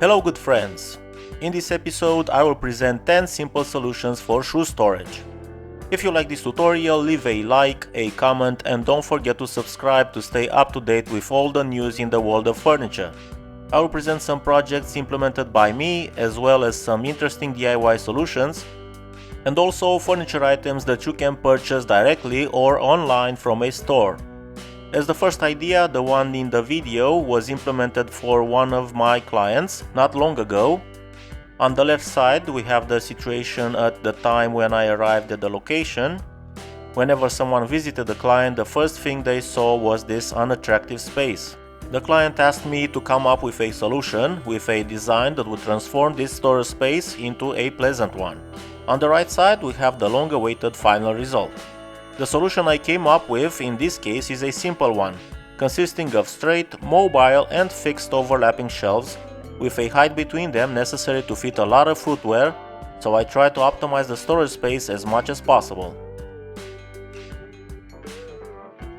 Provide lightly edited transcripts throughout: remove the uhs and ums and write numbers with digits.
Hello good friends! In this episode I will present 10 simple solutions for shoe storage. If you like this tutorial, leave a like, a comment and don't forget to subscribe to stay up to date with all the news in the world of furniture. I will present some projects implemented by me as well as some interesting DIY solutions and also furniture items that you can purchase directly or online from a store. As the first idea, the one in the video was implemented for one of my clients not long ago. On the left side we have the situation at the time when I arrived at the location. Whenever someone visited the client, the first thing they saw was this unattractive space. The client asked me to come up with a solution, with a design that would transform this storage space into a pleasant one. On the right side we have the long-awaited final result. The solution I came up with in this case is a simple one, consisting of straight, mobile and fixed overlapping shelves with a height between them necessary to fit a lot of footwear, so I try to optimize the storage space as much as possible.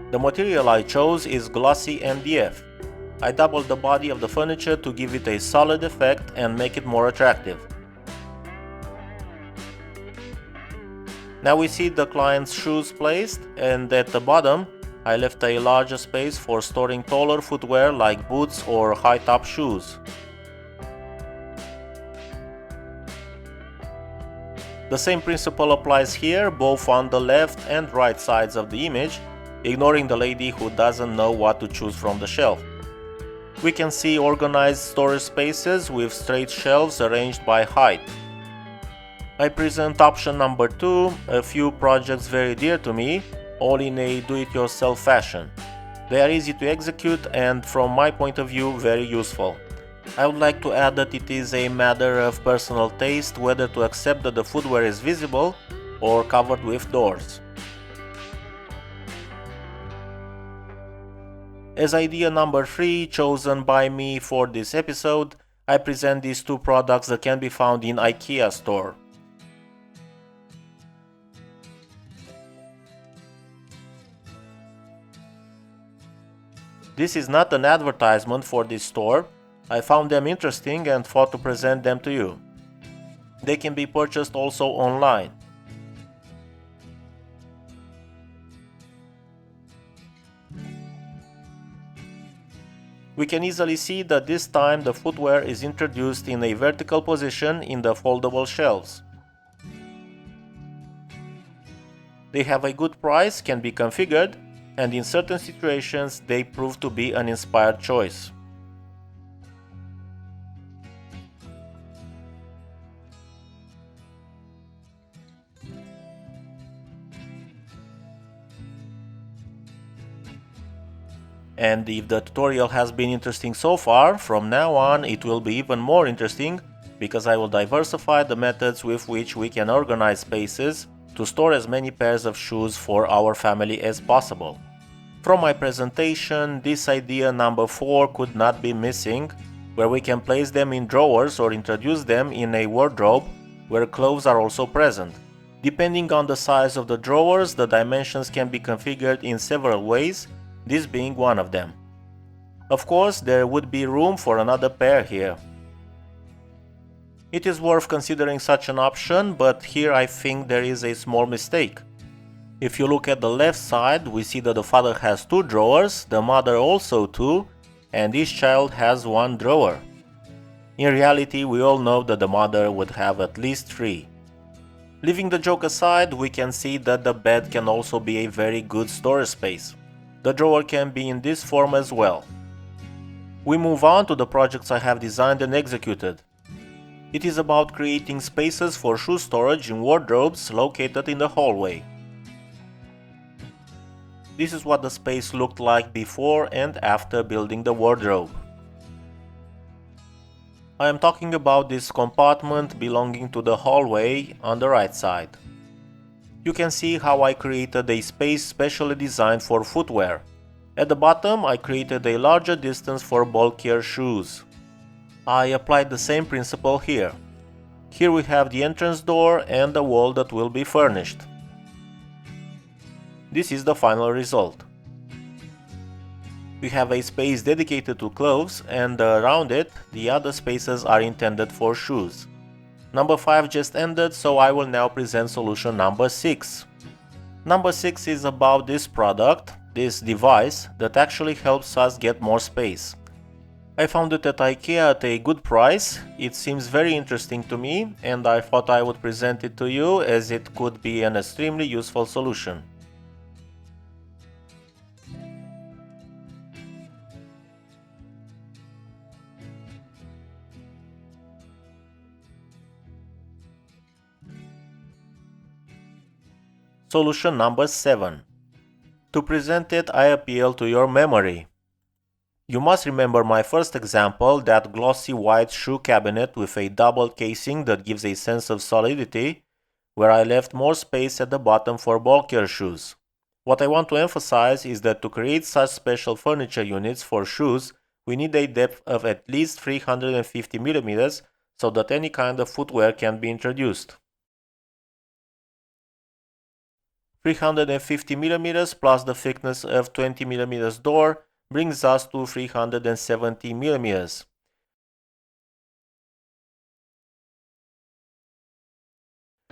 The material I chose is glossy MDF. I doubled the body of the furniture to give it a solid effect and make it more attractive. Now we see the client's shoes placed, and at the bottom I left a larger space for storing taller footwear like boots or high-top shoes. The same principle applies here, both on the left and right sides of the image, ignoring the lady who doesn't know what to choose from the shelf. We can see organized storage spaces with straight shelves arranged by height. I present option number 2, a few projects very dear to me, all in a do-it-yourself fashion. They are easy to execute and, from my point of view, very useful. I would like to add that it is a matter of personal taste whether to accept that the footwear is visible or covered with doors. As idea number 3, chosen by me for this episode, I present these two products that can be found in IKEA store. This is not an advertisement for this store. I found them interesting and thought to present them to you. They can be purchased also online. We can easily see that this time the footwear is introduced in a vertical position in the foldable shelves. They have a good price, can be configured, and in certain situations they prove to be an inspired choice. And if the tutorial has been interesting so far, from now on it will be even more interesting, because I will diversify the methods with which we can organize spaces to store as many pairs of shoes for our family as possible. From my presentation, this idea number 4 could not be missing, where we can place them in drawers or introduce them in a wardrobe where clothes are also present. Depending on the size of the drawers, the dimensions can be configured in several ways, this being one of them. Of course, there would be room for another pair here. It is worth considering such an option, but here I think there is a small mistake. If you look at the left side, we see that the father has 2 drawers, the mother also 2, and each child has 1 drawer. In reality, we all know that the mother would have at least 3. Leaving the joke aside, we can see that the bed can also be a very good storage space. The drawer can be in this form as well. We move on to the projects I have designed and executed. It is about creating spaces for shoe storage in wardrobes located in the hallway. This is what the space looked like before and after building the wardrobe. I am talking about this compartment belonging to the hallway on the right side. You can see how I created a space specially designed for footwear. At the bottom I created a larger distance for bulkier shoes. I applied the same principle here. Here we have the entrance door and the wall that will be furnished. This is the final result. We have a space dedicated to clothes, and around it, the other spaces are intended for shoes. Number 5 just ended, so I will now present solution number 6. Number 6 is about this product, this device, that actually helps us get more space. I found it at IKEA at a good price. It seems very interesting to me, and I thought I would present it to you as it could be an extremely useful solution. Solution number 7. To present it, I appeal to your memory. You must remember my first example, that glossy white shoe cabinet with a double casing that gives a sense of solidity, where I left more space at the bottom for bulkier shoes. What I want to emphasize is that to create such special furniture units for shoes, we need a depth of at least 350 mm so that any kind of footwear can be introduced. 350 mm plus the thickness of 20 mm door brings us to 370 mm.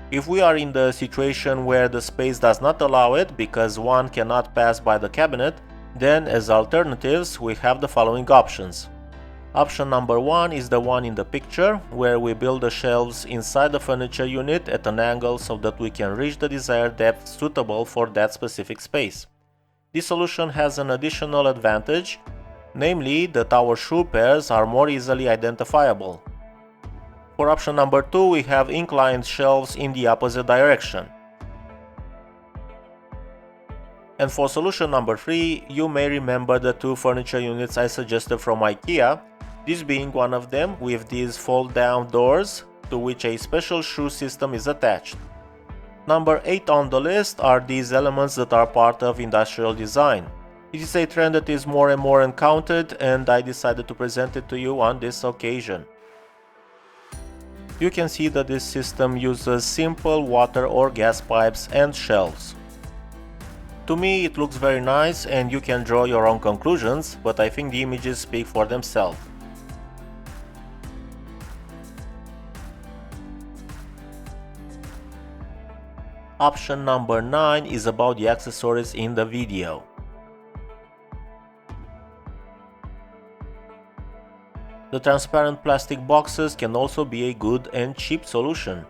If we are in the situation where the space does not allow it because one cannot pass by the cabinet, then as alternatives we have the following options. Option number 1 is the one in the picture, where we build the shelves inside the furniture unit at an angle so that we can reach the desired depth suitable for that specific space. This solution has an additional advantage, namely that our shoe pairs are more easily identifiable. For option number 2, we have inclined shelves in the opposite direction. And for solution number 3, you may remember the two furniture units I suggested from IKEA, this being one of them with these fold-down doors to which a special shoe system is attached. Number 8 on the list are these elements that are part of industrial design. It is a trend that is more and more encountered, and I decided to present it to you on this occasion. You can see that this system uses simple water or gas pipes and shelves. To me it looks very nice, and you can draw your own conclusions, but I think the images speak for themselves. Option number 9 is about the accessories in the video. The transparent plastic boxes can also be a good and cheap solution.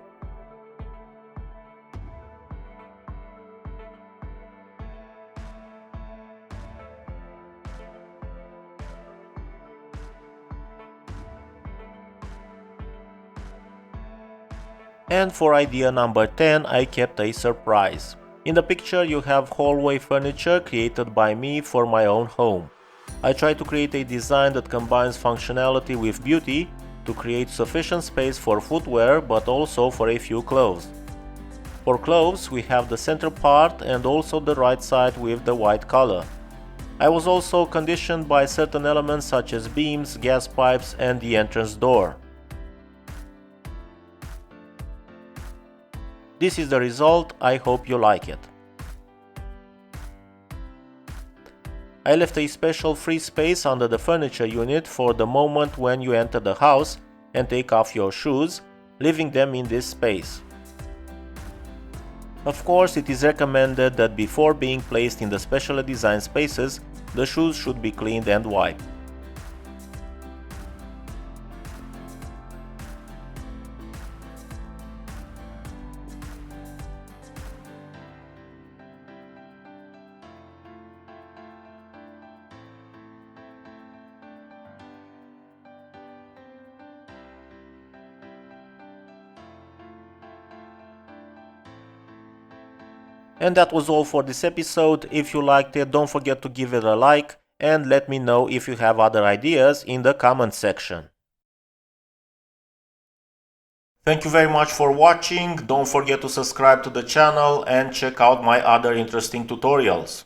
And for idea number 10, I kept a surprise. In the picture you have hallway furniture created by me for my own home. I tried to create a design that combines functionality with beauty to create sufficient space for footwear but also for a few clothes. For clothes we have the center part and also the right side with the white color. I was also conditioned by certain elements such as beams, gas pipes and the entrance door. This is the result, I hope you like it. I left a special free space under the furniture unit for the moment when you enter the house and take off your shoes, leaving them in this space. Of course, it is recommended that before being placed in the specially designed spaces, the shoes should be cleaned and wiped. And that was all for this episode. If you liked it, don't forget to give it a like and let me know if you have other ideas in the comment section. Thank you very much for watching. Don't forget to subscribe to the channel and check out my other interesting tutorials.